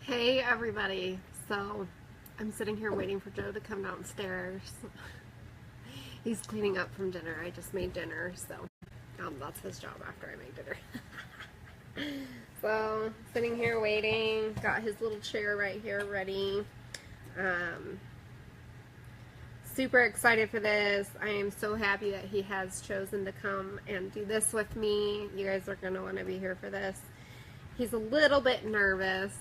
Hey everybody, so I'm sitting here waiting for Joe to come downstairs. He's cleaning up from dinner. I just made dinner, so that's his job after I make dinner. So, sitting here waiting, got his little chair right here ready. Super excited for this. I am so happy that he has chosen to come and do this with me. You guys are going to want to be here for this. He's a little bit nervous.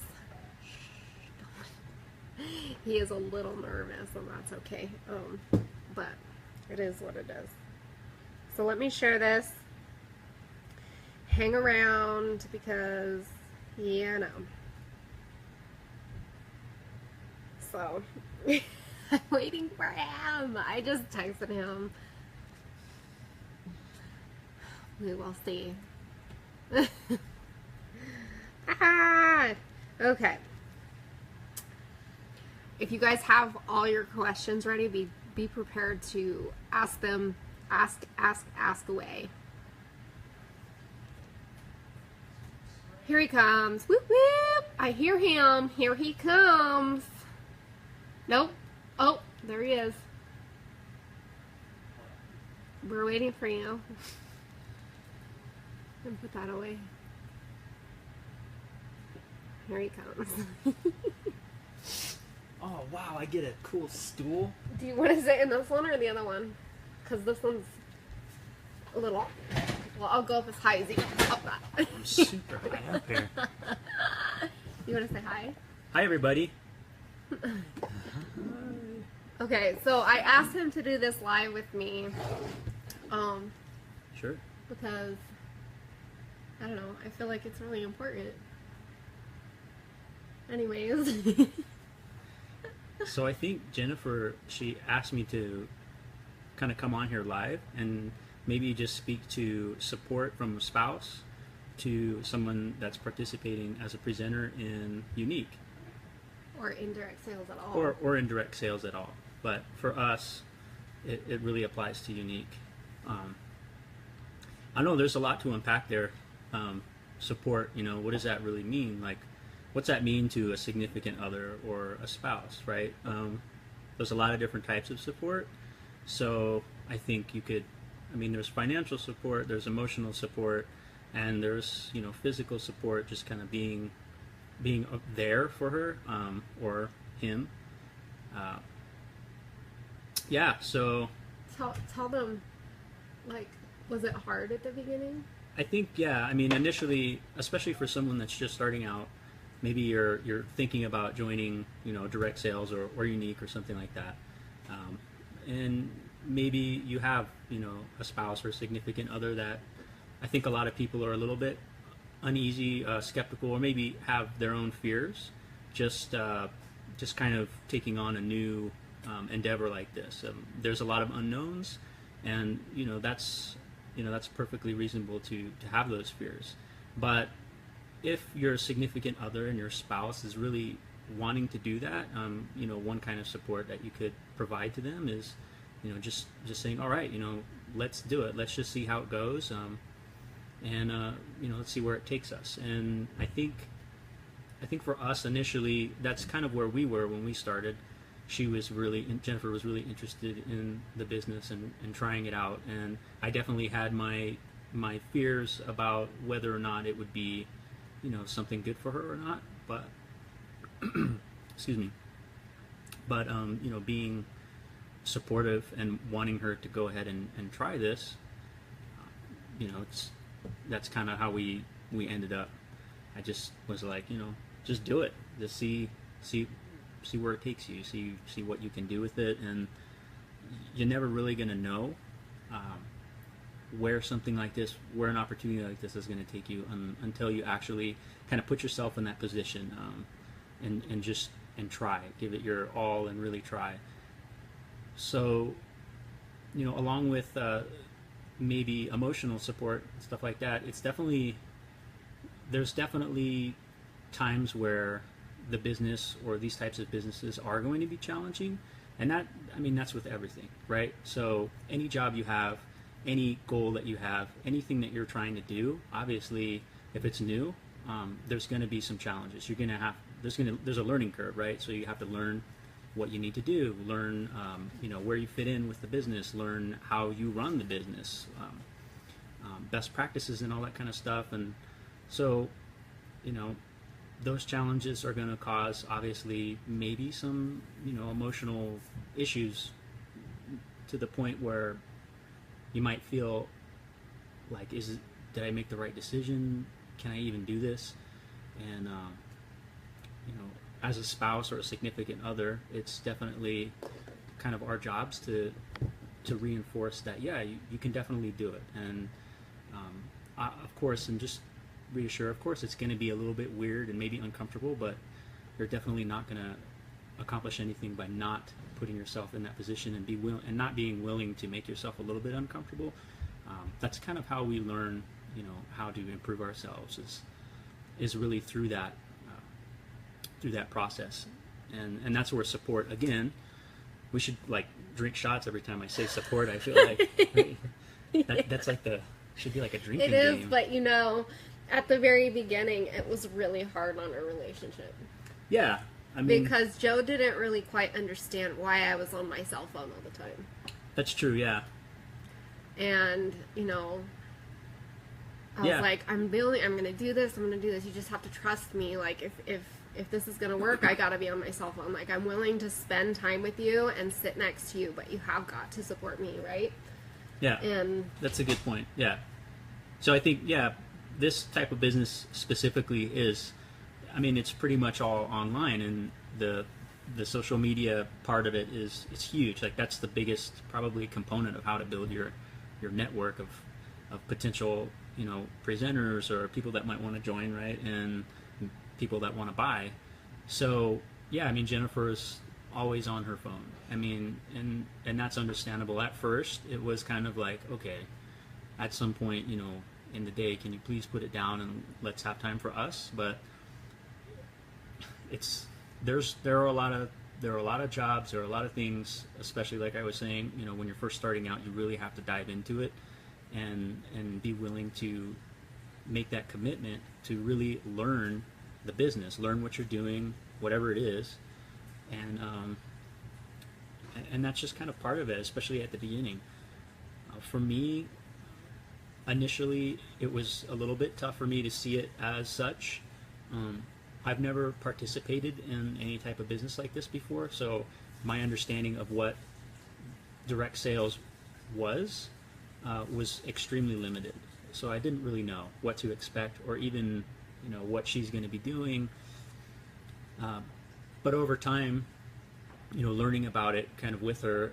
He is a little nervous, and that's okay. But it is what it is. So let me share this. Hang around because, you know. So, I'm waiting for him. I just texted him. We will see. Okay. If you guys have all your questions ready, be prepared to ask them. Ask away. Here he comes. Whoop whoop. I hear him. Here he comes. Nope. Oh, there he is. We're waiting for you. And put that away. Here he comes. Oh wow, I get a cool stool. Do you want to sit in this one or the other one? Because this one's a little... Well, I'll go up as high as you can. Up that. I'm super high up here. You want to say hi? Hi everybody. Okay, so I asked him to do this live with me. Sure. Because, I don't know, I feel like it's really important. Anyways. So I think Jennifer, she asked me to kind of come on here live and maybe just speak to support from a spouse to someone that's participating as a presenter in Younique. Or indirect sales at all. Or indirect sales at all. But for us, it really applies to Younique. I know there's a lot to unpack there. Support, you know, what does that really mean? Like, what's that mean to a significant other or a spouse, right? There's a lot of different types of support. So I think you could, I mean, there's financial support, there's emotional support, and there's, you know, physical support, just kind of being there for her or him. Yeah, so... Tell them, like, was it hard at the beginning? I think, yeah, I mean, initially, especially for someone that's just starting out, maybe you're thinking about joining, you know, direct sales or Younique or something like that, and maybe you have, you know, a spouse or a significant other that I think a lot of people are a little bit uneasy, skeptical, or maybe have their own fears, just kind of taking on a new endeavor like this. There's a lot of unknowns, and that's perfectly reasonable to have those fears, but if your significant other and your spouse is really wanting to do that, one kind of support that you could provide to them is, just saying, all right, let's do it. Let's just see how it goes, and let's see where it takes us. And I think for us initially, that's kind of where we were when we started. Jennifer was really interested in the business and trying it out, and I definitely had my fears about whether or not it would be something good for her or not, but excuse me, but being supportive and wanting her to go ahead and try this, that's kind of how we ended up. I just was like, just do it, just see where it takes you, see what you can do with it, and you're never really going to know where an opportunity like this is going to take you until you actually kind of put yourself in that position, and try, give it your all and really try. So, along with maybe emotional support, stuff like that, there's definitely times where the business or these types of businesses are going to be challenging, and that's with everything, right? So any job you have, any goal that you have, anything that you're trying to do, obviously, if it's new, there's going to be some challenges. You're going to have there's a learning curve, right? So you have to learn what you need to do, learn where you fit in with the business, learn how you run the business, best practices and all that kind of stuff. And so those challenges are going to cause, obviously, maybe some emotional issues, to the point where you might feel like, did I make the right decision? Can I even do this? And as a spouse or a significant other, it's definitely kind of our jobs to reinforce that, yeah, you can definitely do it. And of course, and just reassure, of course, it's going to be a little bit weird and maybe uncomfortable, but you're definitely not going to accomplish anything by not putting yourself in that position and not being willing to make yourself a little bit uncomfortable. That's kind of how we learn, how to improve ourselves, is really through that process. And that's where support, again, we should drink shots every time I say support. I feel like that's should be like a drinking game. It is, but at the very beginning, it was really hard on our relationship. Yeah. I mean, because Joe didn't really quite understand why I was on my cell phone all the time. That's true, yeah. And, I was like, I'm going to do this, you just have to trust me. Like, if this is going to work, I got to be on my cell phone. Like, I'm willing to spend time with you and sit next to you, but you have got to support me, right? Yeah, and that's a good point, yeah. So I think, yeah, this type of business specifically is, it's pretty much all online, and the social media part of it it's huge. Like, that's the biggest probably component of how to build your network of potential presenters or people that might want to join, right, and people that want to buy. So yeah, Jennifer's always on her phone. And that's understandable. At first it was kind of like, okay, at some point in the day, can you please put it down and let's have time for us? But there are a lot of jobs, there are a lot of things, especially like I was saying, when you're first starting out, you really have to dive into it and be willing to make that commitment to really learn the business, learn what you're doing, whatever it is, and that's just kind of part of it, especially at the beginning. For me, initially, it was a little bit tough for me to see it as such. I've never participated in any type of business like this before, so my understanding of what direct sales was extremely limited. So I didn't really know what to expect, or even what she's going to be doing. But over time, learning about it kind of with her,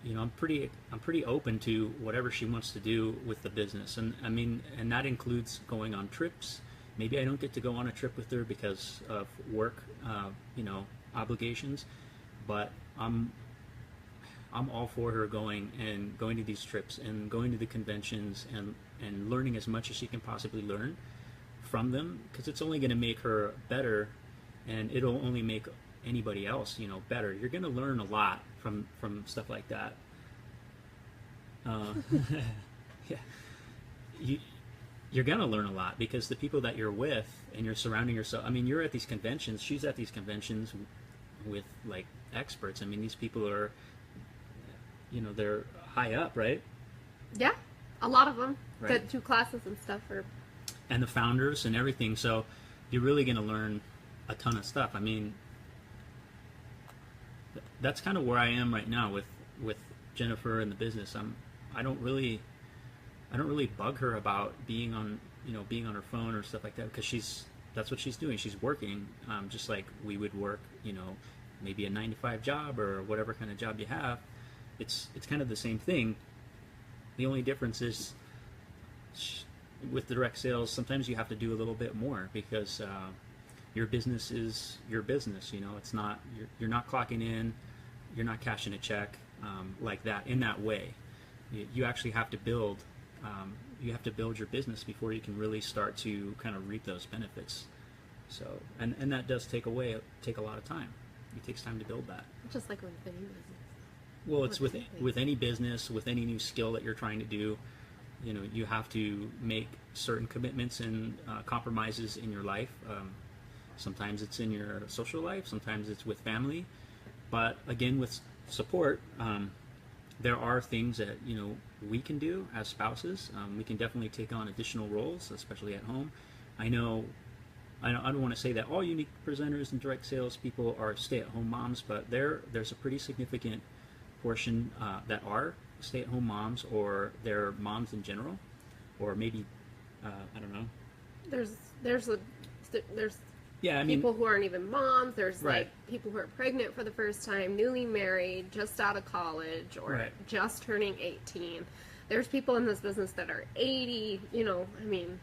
I'm pretty open to whatever she wants to do with the business, and that includes going on trips. Maybe I don't get to go on a trip with her because of work, obligations, but I'm all for her going to these trips and going to the conventions and learning as much as she can possibly learn from them, because it's only going to make her better, and it'll only make anybody else better. You're going to learn a lot from stuff like that. Yeah, you're going to learn a lot because the people that you're with and you're surrounding yourself, you're at these conventions, she's at these conventions with experts. These people are, they're high up, right? Yeah, a lot of them. Right. Good through classes and stuff. And the founders and everything, so you're really going to learn a ton of stuff. That's kind of where I am right now with Jennifer and the business. I don't really bug her about being on her phone or stuff like that, because that's what she's doing. She's working, just like we would work, maybe a 9-to-5 job or whatever kind of job you have. It's kind of the same thing. The only difference is with direct sales, sometimes you have to do a little bit more because your business is your business. It's not, you're not clocking in, you're not cashing a check like that in that way. You actually have to build. You have to build your business before you can really start to kind of reap those benefits. So, and that does take a lot of time. It takes time to build that. Just like with any business. Well, it's with any business, with any new skill that you're trying to do. you know, you have to make certain commitments and compromises in your life. Sometimes it's in your social life, sometimes it's with family, but again, with support, there are things that, you know, we can do as spouses. We can definitely take on additional roles, especially at home. I know I don't want to say that all unique presenters and direct sales people are stay-at-home moms, but there's a pretty significant portion that are stay-at-home moms, or they're moms in general, or maybe I don't know. There's Yeah, I mean, people who aren't even moms. There's right. like people who are pregnant for the first time, newly married, just out of college, or Right. just turning 18. There's people in this business that are 80. You know, I mean,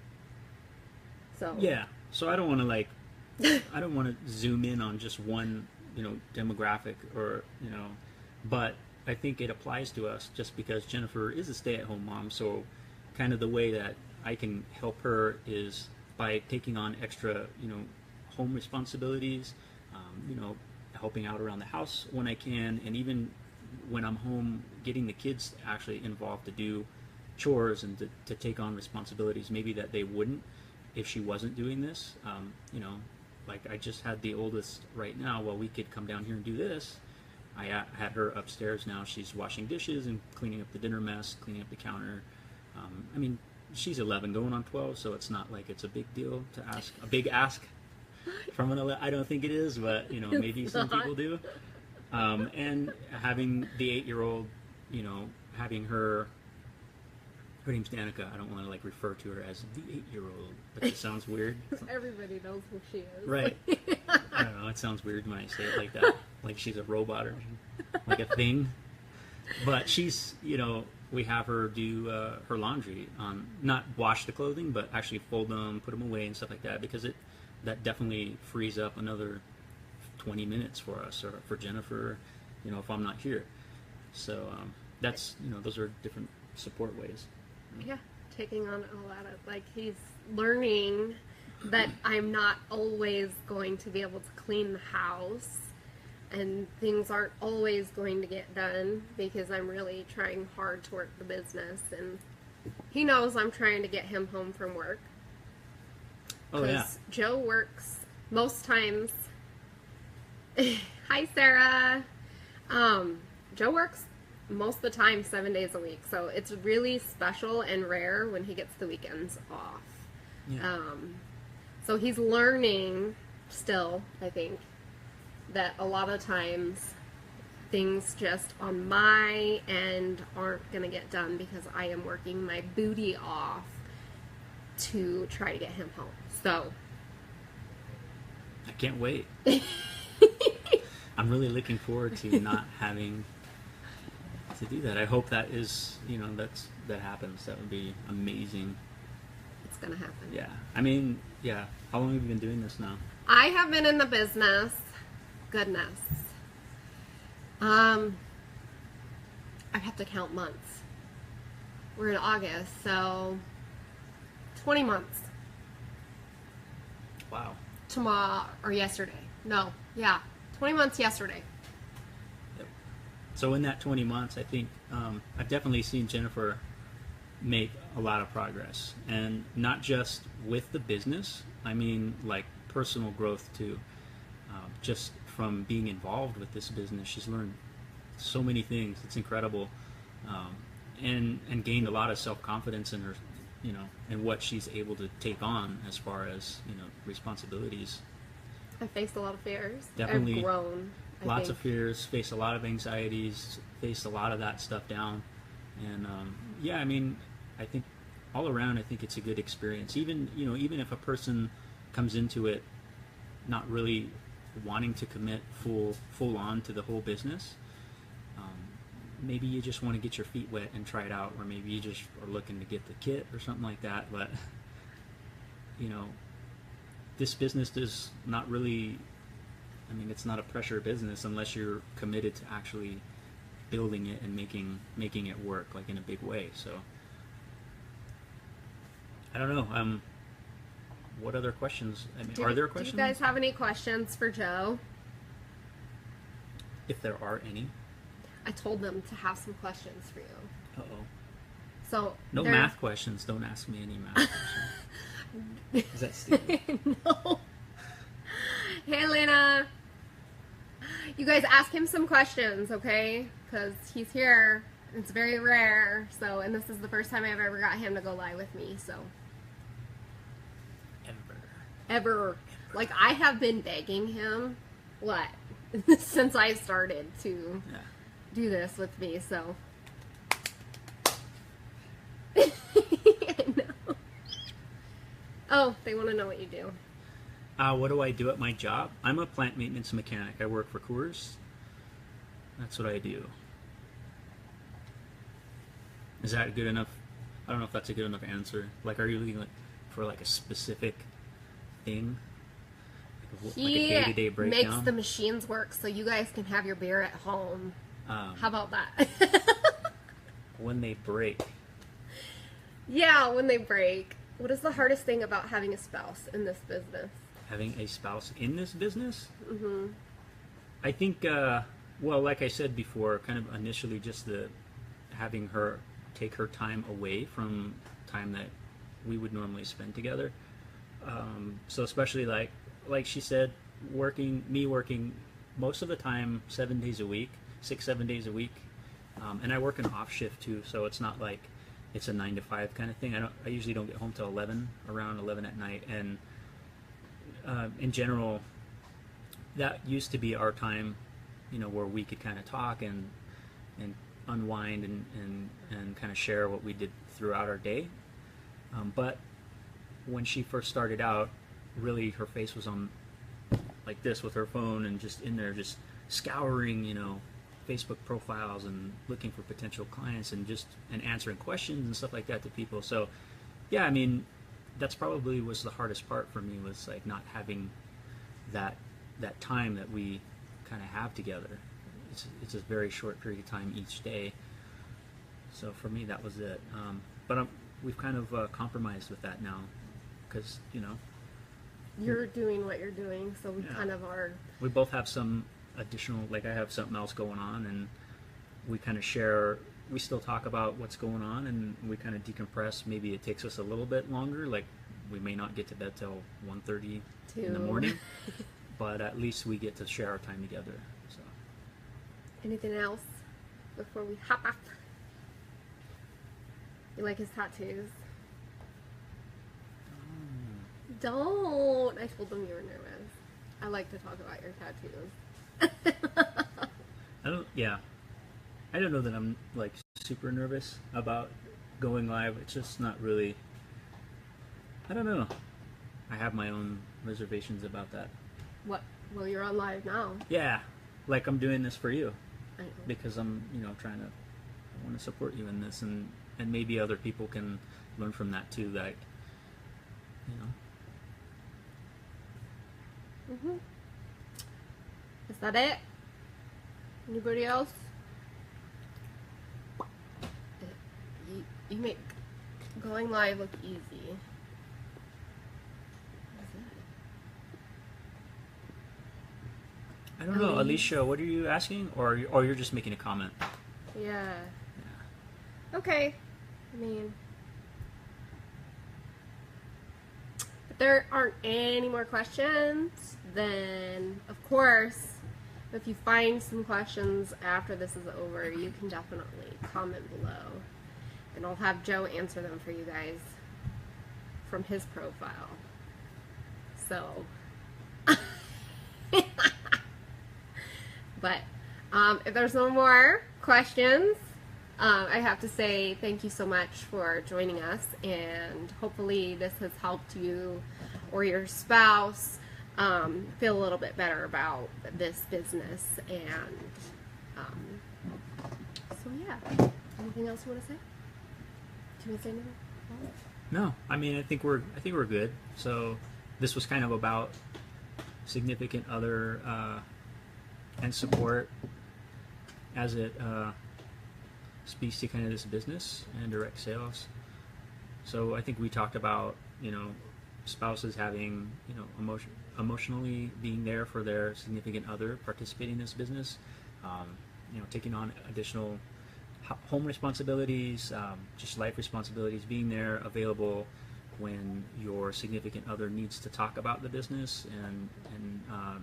so Yeah. So I don't want to like, I don't want to zoom in on just one, you know, demographic, or, you know, but I think it applies to us just because Jennifer is a stay-at-home mom. So kind of the way that I can help her is by taking on extra, you know, home responsibilities, you know, helping out around the house when I can, and even when I'm home, getting the kids actually involved to do chores and to take on responsibilities maybe that they wouldn't if she wasn't doing this. You know, like I just had the oldest right now. Well, we could come down here and do this. I had her upstairs now. She's washing dishes and cleaning up the dinner mess, cleaning up the counter. I mean, she's 11 going on 12, so it's not like it's a big deal to ask, a big ask from an 11. I don't think it is, but, you know, maybe some people do. And having the 8-year-old, you know, having her name's Danica. I don't want to like refer to her as the 8-year-old, but it sounds weird. everybody knows who she is. Right. I don't know. It sounds weird when I say it like that, like she's a robot or like a thing. But she's, you know, we have her do her laundry, not wash the clothing, but actually fold them, put them away, and stuff like that, because that definitely frees up another 20 minutes for us, or for Jennifer, you know, if I'm not here. So that's, you know, those are different support ways. Yeah, taking on a lot of, like, he's learning that I'm not always going to be able to clean the house, and things aren't always going to get done because I'm really trying hard to work the business, and he knows I'm trying to get him home from work. Oh, yeah. Joe works most times. Hi, Sarah. Joe works most of the time 7 days a week, so it's really special and rare when he gets the weekends off. Yeah. So he's learning still, I think, that a lot of times things just on my end aren't going to get done because I am working my booty off to try to get him home. So I can't wait. I'm really looking forward to not having to do that. I hope that is, you know, that happens. That would be amazing. it's going to happen. Yeah. I mean, yeah. How long have you been doing this now? I have been in the business, goodness, I'd have to count months. We're in August, so 20 months. Wow. Tomorrow, or yesterday. No, yeah, 20 months yesterday. Yep. So in that 20 months, I think I've definitely seen Jennifer make a lot of progress, and not just with the business. I mean, like personal growth too. Just from being involved with this business, she's learned so many things. It's incredible, and gained a lot of self-confidence in her, you know, and what she's able to take on as far as, you know, responsibilities. I faced a lot of fears. Definitely. I've grown. Lots of fears, faced a lot of anxieties, faced a lot of that stuff down, and yeah, I mean, I think all around, I think it's a good experience. Even, you know, even if a person comes into it not really wanting to commit full on to the whole business, maybe you just want to get your feet wet and try it out, or maybe you just are looking to get the kit or something like that. But, you know, this business is not really, I mean, it's not a pressure business unless you're committed to actually building it and making it work, like in a big way. So I don't know. What other questions? I mean, are there questions? Do you guys have any questions for Joe? If there are any. I told them to have some questions for you. Uh-oh. So no math questions. Don't ask me any math questions. Is that stupid? No. Hey, Lena. You guys ask him some questions, okay? Because he's here. It's very rare. So, and this is the first time I've ever got him to go live with me. So, ever. Like, I have been begging him, what, since I started to do this with me. So, I know. Oh, they want to know what you do. What do I do at my job? I'm a plant maintenance mechanic. I work for Coors. That's what I do. Is that good enough? I don't know if that's a good enough answer. Like, are you looking for like a specific thing? Like a day-to-day breakdown? Makes the machines work so you guys can have your beer at home. How about that? When they break. Yeah, when they break. What is the hardest thing about having a spouse in this business? Having a spouse in this business? Mm-hmm. I think, well, like I said before, kind of initially just having her take her time away from time that we would normally spend together. So especially like she said, working most of the time 7 days a week, 6-7 days a week, and I work an off shift too, so it's not like it's a 9 to 5 kind of thing. I usually don't get home till around 11 at night, and in general, that used to be our time, where we could kind of talk and unwind and kind of share what we did throughout our day. But when she first started out, really her face was on like this with her phone and just in there just scouring, Facebook profiles and looking for potential clients and answering questions and stuff like that to people. So yeah, I mean, that's probably was the hardest part for me, was like not having that time that we kind of have together. It's a very short period of time each day. So for me, that was it. But we've kind of compromised with that now, because you're doing what you're doing, so we kind of are. We both have some additional, like I have something else going on, and we kind of share. We still talk about what's going on, and we kind of decompress. Maybe it takes us a little bit longer. Like we may not get to bed till 1:30 in the morning, but at least we get to share our time together. So. Anything else before we hop off? You like his tattoos? Don't. I told them you were nervous. I like to talk about your tattoos. I don't know that I'm like super nervous about going live. It's just not really. I don't know. I have my own reservations about that. What? Well, you're on live now. Yeah, like I'm doing this for you. I know. Because I'm, I want to support you in this, and maybe other people can learn from that too. That, Is that it? Anybody else? You make going live look easy. I don't know, Alicia. What are you asking, or you're just making a comment? Yeah. Okay. I mean, if there aren't any more questions, then of course, if you find some questions after this is over, you can definitely comment below, and I'll have Joe answer them for you guys from his profile. So, but if there's no more questions, I have to say thank you so much for joining us, and hopefully this has helped you or your spouse feel a little bit better about this business. And so yeah, anything else you want to say? Do you want to say anything? No, I mean, I think we're good. So this was kind of about significant other and support as it speaks to kind of this business and direct sales. So I think we talked about, spouses having, emotionally being there for their significant other participating in this business, taking on additional home responsibilities, just life responsibilities, being there available when your significant other needs to talk about the business and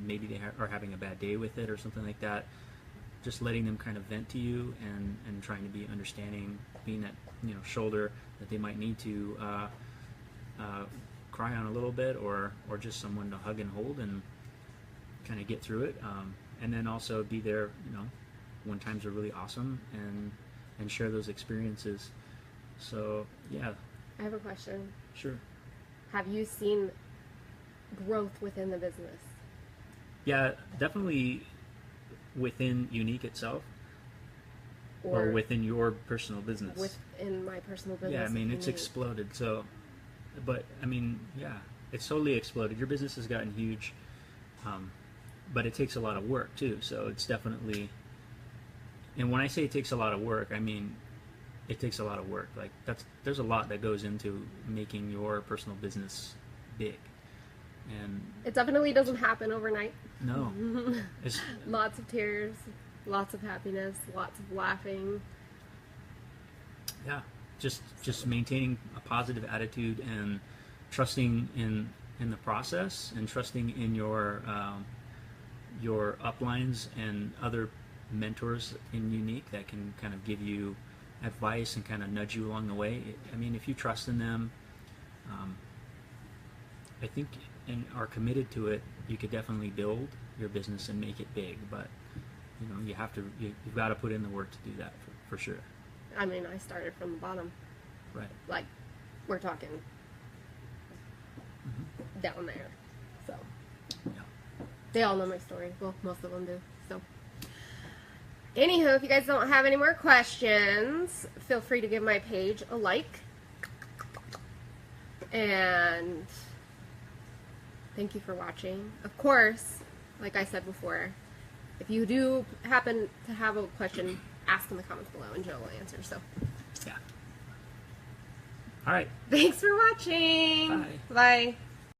maybe they are having a bad day with it or something like that. Just letting them kind of vent to you and trying to be understanding, being that shoulder that they might need to cry on a little bit, or just someone to hug and hold and kind of get through it. And then also be there, when times are really awesome and share those experiences. So yeah. I have a question. Sure. Have you seen growth within the business? Yeah, definitely within Younique itself, or within your personal business. Within my personal business. Yeah, I mean, it's exploded. So, but I mean, yeah, it's totally exploded. Your business has gotten huge, but it takes a lot of work too. So it's definitely, and when I say it takes a lot of work, I mean, it takes a lot of work. Like there's a lot that goes into making your personal business big. And it definitely doesn't happen overnight. No. It's lots of tears, lots of happiness, lots of laughing. Yeah, just maintaining a positive attitude and trusting in the process, and trusting in your uplines and other mentors in Younique that can kind of give you advice and kind of nudge you along the way. I mean, if you trust in them, I think, and are committed to it, you could definitely build your business and make it big. But you've got to put in the work to do that for sure. I mean, I started from the bottom. Right. Like, we're talking down there. So yeah. They all know my story. Well, most of them do. So anywho, if you guys don't have any more questions, feel free to give my page a like. And thank you for watching. Of course, like I said before, if you do happen to have a question, ask in the comments below and Joe will answer. So, yeah. All right. Thanks for watching. Bye. Bye.